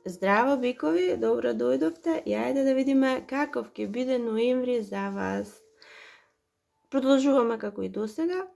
Здраво, бикови, добро дојдовте и ајде да видиме каков ќе биде ноември за вас. Продолжуваме како и досега.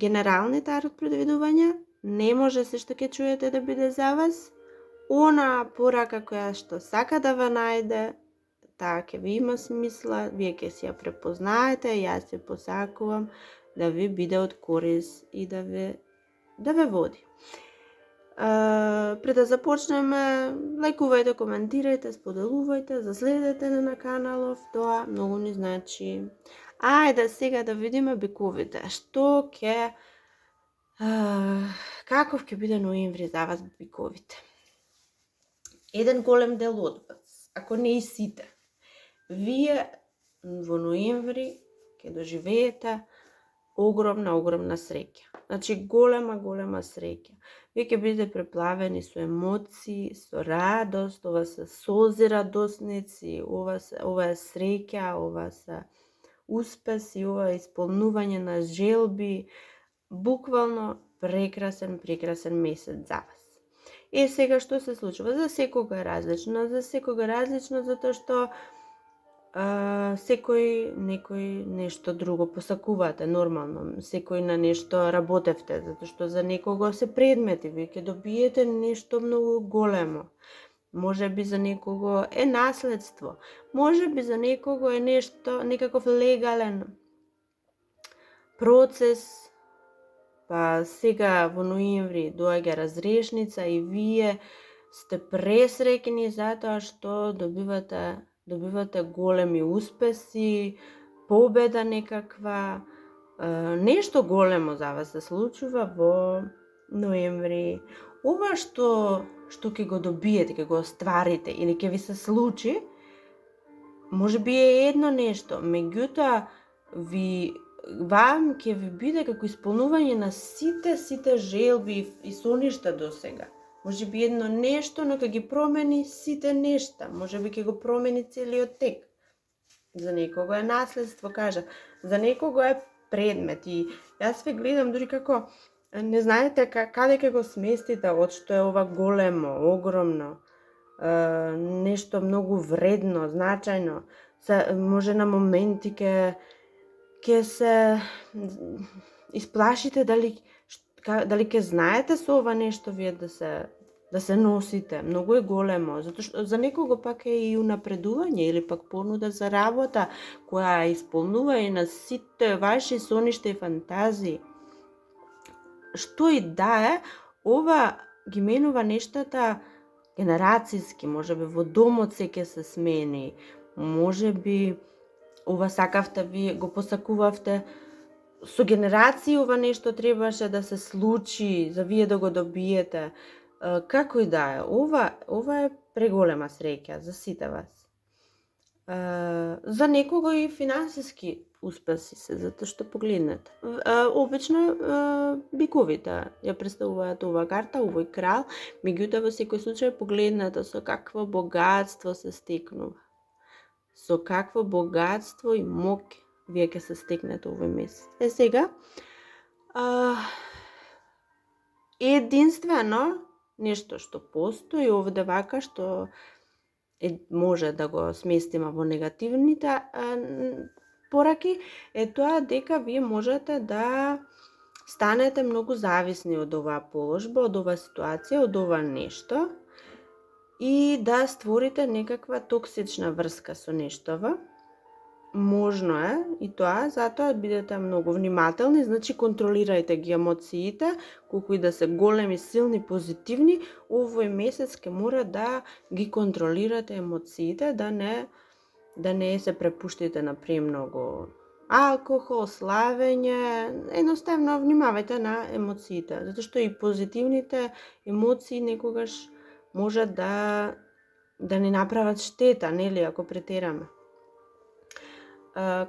Генерални тарот предвидувања, не може се што ќе чуете да биде за вас. Она порака која што сака да ве најде, таа ќе ви има смисла, вие ќе си ја препознаете, јас ја посакувам да ви биде од корис и да ве води. Пред да започнеме, лајкувајте, коментирајте, споделувајте, заследете на каналов, тоа многу ни значи. Ајде сега да видиме биковите, каков ќе биде ноември за вас, биковите. Еден голем дел од вас, ако не и сите, вие во ноември ќе доживеете огромна среќа. Значи голема среќа. Вие ќе бидете преплавени со емоции, со радост, ова се сози радосници, ова е среќа, ова се успеси, ова е исполнување на желби, буквално прекрасен месец за вас. Сега што се случува? За секого е различно, затоа што некој нешто друго посакувате, нормално, секој на нешто работевте, затоа што за некого се предмети, вие ќе добиете нешто многу големо. Може би за некого е наследство, може би за некого е нешто, некаков легален процес, па сега во ноември доаѓа разрешница и вие сте пресреќни затоа што добивате големи успеси, победа некаква, нешто големо за вас се случува во ноември. Ова што ќе го добиете, ќе го остварите или ќе ви се случи, може би е едно нешто, меѓутоа вам ќе ви биде како исполнување на сите желби и соништа до сега. Може би едно нешто, но ќе ги промени сите нешта. Може би ќе го промени целиот тек. За некого е наследство, кажа. За некого е предмет. И јас ве гледам дури како не знаете каде ќе го сместите, од што е ова големо, огромно, нешто многу вредно, значајно. Може на моменти ќе се исплашите дали ќе знаете со ова нешто вие да се носите. Многу е големо, затоа што за некого пак е и унапредување или пак понуда за работа која исполнува и на сите ваши соништа и фантазии. Што и да е, ова ги менува нештата генерацијски, можеби во домот се ќе се смени, можеби ова сакавте, вие го посакувавте со генерации, ова нешто требаше да се случи, за вие да го добиете. Како и да е, ова е преголема среќа за сите вас. За некого и финансиски успеси се, затоа што погледнете. Обично биковите ја представуваат оваа карта, овој крал, меѓутоа во секој случај погледнете со какво богатство се стекнува. Со какво богатство и моќ вие ќе се стекнете овој месец. Сега, единствено нешто што постои овде вака, што може да го сместиме во негативните пораки, е тоа дека вие можете да станете многу зависни од оваа положба, од оваа ситуација, од ова нешто и да створите некаква токсична врска со нештова. Можно е и тоа, затоа бидете многу внимателни, значи контролирајте ги емоциите, колку и да се големи, силни, позитивни, овој месец ќе мора да ги контролирате емоциите, да не се препуштите на премногу алкохол, славење, едноставно внимавајте на емоциите, затоа што и позитивните емоции некогаш може да ни направат штета, нели, ако претераме.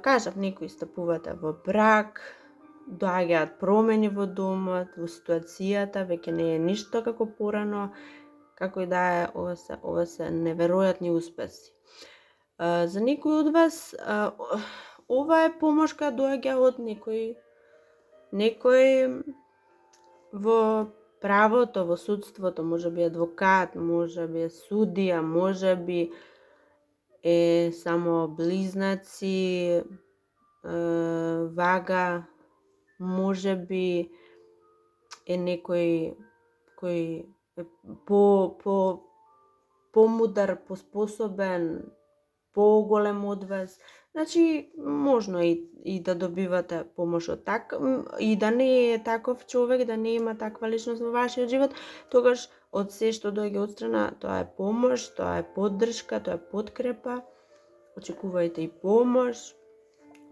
Кажав, некои стапувате во брак, доаѓаат промени во домот, во ситуацијата, веќе не е ништо како порано, како и да е, ова се неверојатни успеси. За некој од вас, ова е помош која доаѓа од некој во правото, во судството, можеби адвокат, можеби е судија, можеби е само близнаци, вага, можеби е некој кој е помудар, поспособен, поголем од вас. Значи, можно и да добивате помош од и да не е таков човек, да не има таква личност во вашиот живот, тогаш од се што доаѓа од страна, тоа е помош, тоа е поддршка, тоа е подкрепа. Очекувајте и помош,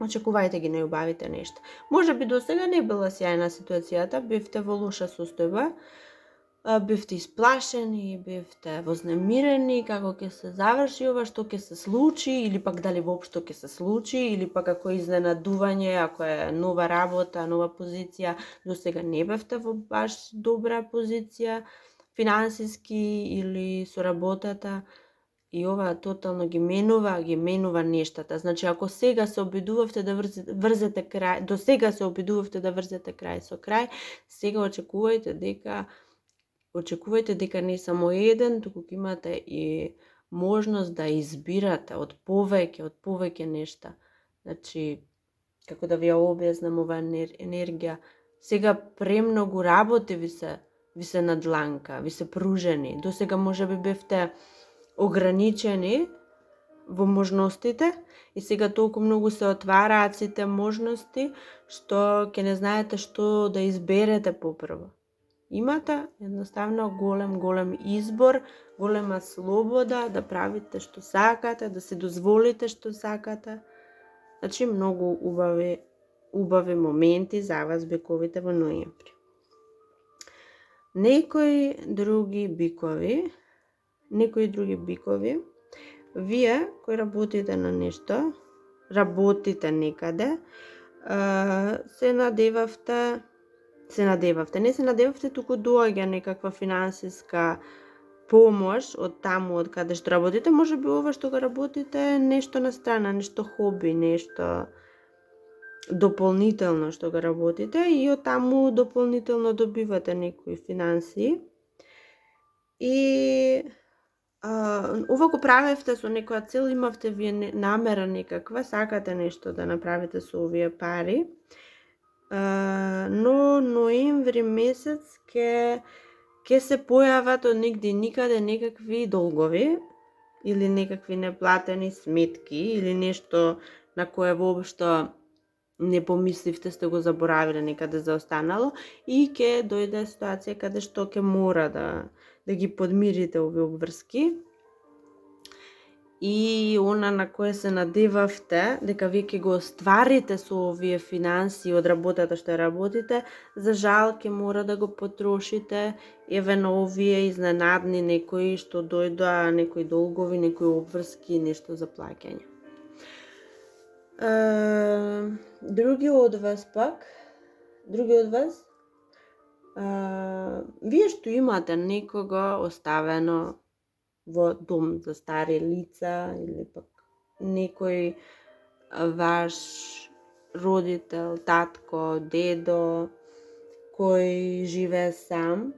очекувајте ги најубавите нешта. Можеби до сега не била сјајна ситуацијата, бевте во лоша состојба, бевте исплашени, бевте вознемирени, како ќе се заврши ова, што ќе се случи, или пак дали воопшто ќе се случи, или пак ако е изненадување, ако е нова работа, нова позиција, до сега не бевте во баш добра позиција, финансиски или со работата, и ова тотално ги менува нештата. Значи, ако сега се обидувавте да врзете крај, до сега се обидувавте да врзете крај со крај, сега очекувајте дека не само еден, туку ќе имате и можност да избирате од повеќе нешта. Значи, како да ви ја објаснам ова енергија, сега премногу работи ви се надланка, ви се пружени. До сега можеби бевте ограничени во можностите и сега толку многу се отвараат сите можности што ќе не знаете што да изберете попрво. Имате едноставно голем избор, голема слобода да правите што сакате, да се дозволите што сакате. Значи, многу убави моменти за вас биковите во ноември. Некои други бикови, вие кои работите на нешто, работите некаде, не се надевавте, туку доаѓа некаква финансиска помош од таму од каде што работите. Можеби ова што го работите нешто на страна, нешто хоби, нешто дополнително што го работите и од таму дополнително добивате некои финансии. И ова го правевте со некоја цел, имавте вие намера некаква, сакате нешто да направите со овие пари. Но ноември месец ќе се појават од нигде никаде некакви долгови или некакви неплатени сметки или нешто на кое воопшто не помисливте, сте го заборавиле некаде заостанало и ќе дојде ситуација каде што ќе мора да ги подмирите овие обврски. И она на кое се надевавте дека вие ќе го остварите со овие финанси од работата што работите, за жал ќе мора да го потрошите еве на овие изненадни некои што дојдоа, некои долгови, некои обврски, нешто за плаќање. Други од вас, вие што имате некого оставено во дом за стари лица или пак некој ваш родител, татко, дедо кој живее сам,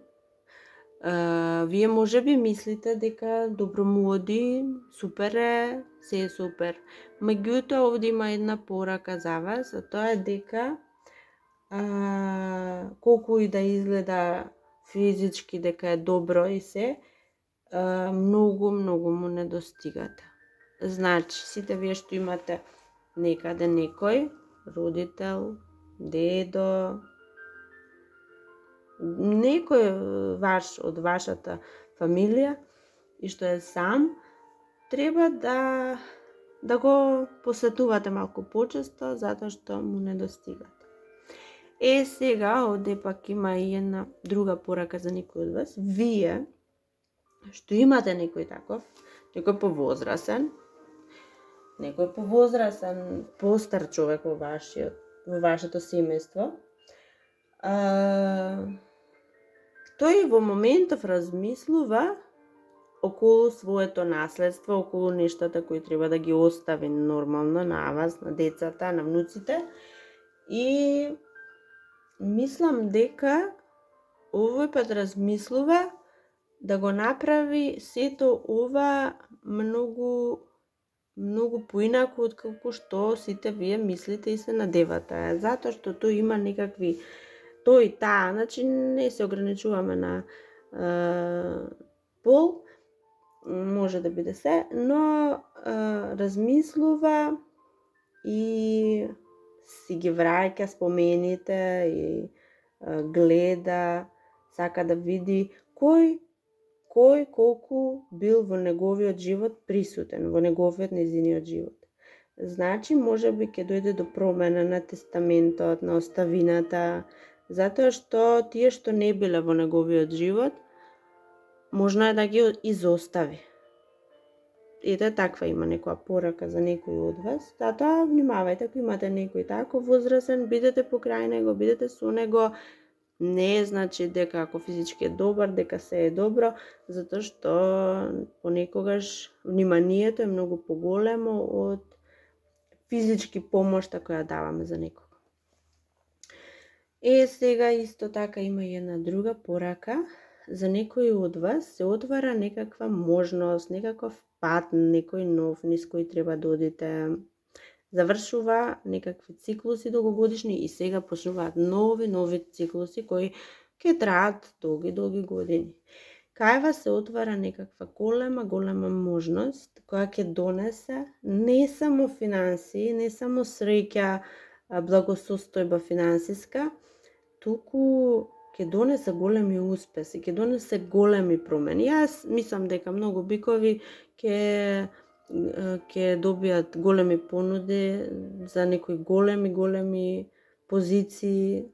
вие можеби мислите дека добро му оди, супер е, се е супер. Меѓутоа овде има една порака за вас, а тоа е дека колку и да изгледа физички дека е добро и се, многу му недостигате. Значи, сите вие што имате некаде некој родител, дедо, некој ваш од вашата фамилија и што е сам, треба да го посетувате малку почесто затоа што му недостигате. Сега овде пак има и една друга порака за некој од вас. Вие што имате некој таков, некој повозрасен, постар човек во вашето семејство, тој во моментов размислува околу своето наследство, околу нештата кои треба да ги остави нормално на вас, на децата, на внуците, и мислам дека овој пат размислува да го направи сето ова многу поинаку отколку што сите вие мислите и се надевате. Затоа што тој има некакви тој, таа, значи не се ограничуваме на пол, може да биде се, но размислува и си ги враќа спомените и гледа, сака да види кој колку бил во неговиот живот присутен, во незиниот живот. Значи, може би ќе дојде до промена на тестаментот, на оставината, затоа што тие што не биле во неговиот живот, можно е да ги изостави. Ете, таква има некоја порака за некој од вас. Затоа внимавајте, ако имате некој тако возрасен, бидете покрај него, бидете со него. Не значи дека ако физички е добар, дека се е добро, затоа што понекогаш вниманието е многу поголемо од физички помошта која даваме за некого. Сега исто така има и една друга порака. За некој од вас се отвара некаква можност, некаков пат, некој нов низ кој треба да одите. Завршува некакви циклуси долгогодишни и сега почнуваат нови циклуси кои ќе траат долги години. Кај вас се отвара некаква голема можност која ќе донесе не само финансии, не само среќа, благосостојба финансиска, туку ќе донесе големи успеси, ќе донесе големи промени. Јас мислам дека многу бикови ќе добијат големи понуди за некои големи позиции.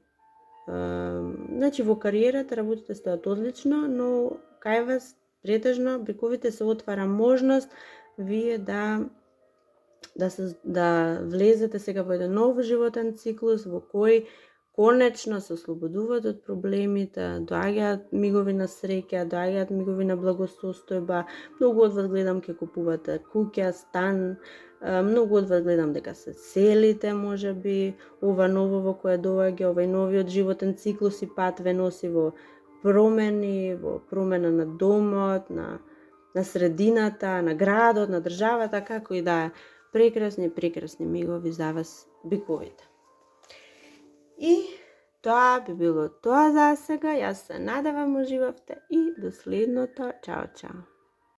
Значи во кариерата работите стојат одлично, но кај вас претежно биковите се отвара можност вие да влезете сега во еден нов животен циклус во кој конечно се ослободуваат од проблемите, доаѓаат мигови на среќа, доаѓаат мигови на благосостојба. Многу од вас гледам ке купувате куќа, стан, многу од вас гледам дека се селите, можеби, ова ново во кое доаѓа, овај новиот животен циклус и пат ве носи во промени, во промена на домот, на средината, на градот, на државата, како и да е. Прекрасни мигови за вас биковите. И тоа би било тоа за сега. Јас се надевам уживавте и до следното. Чао.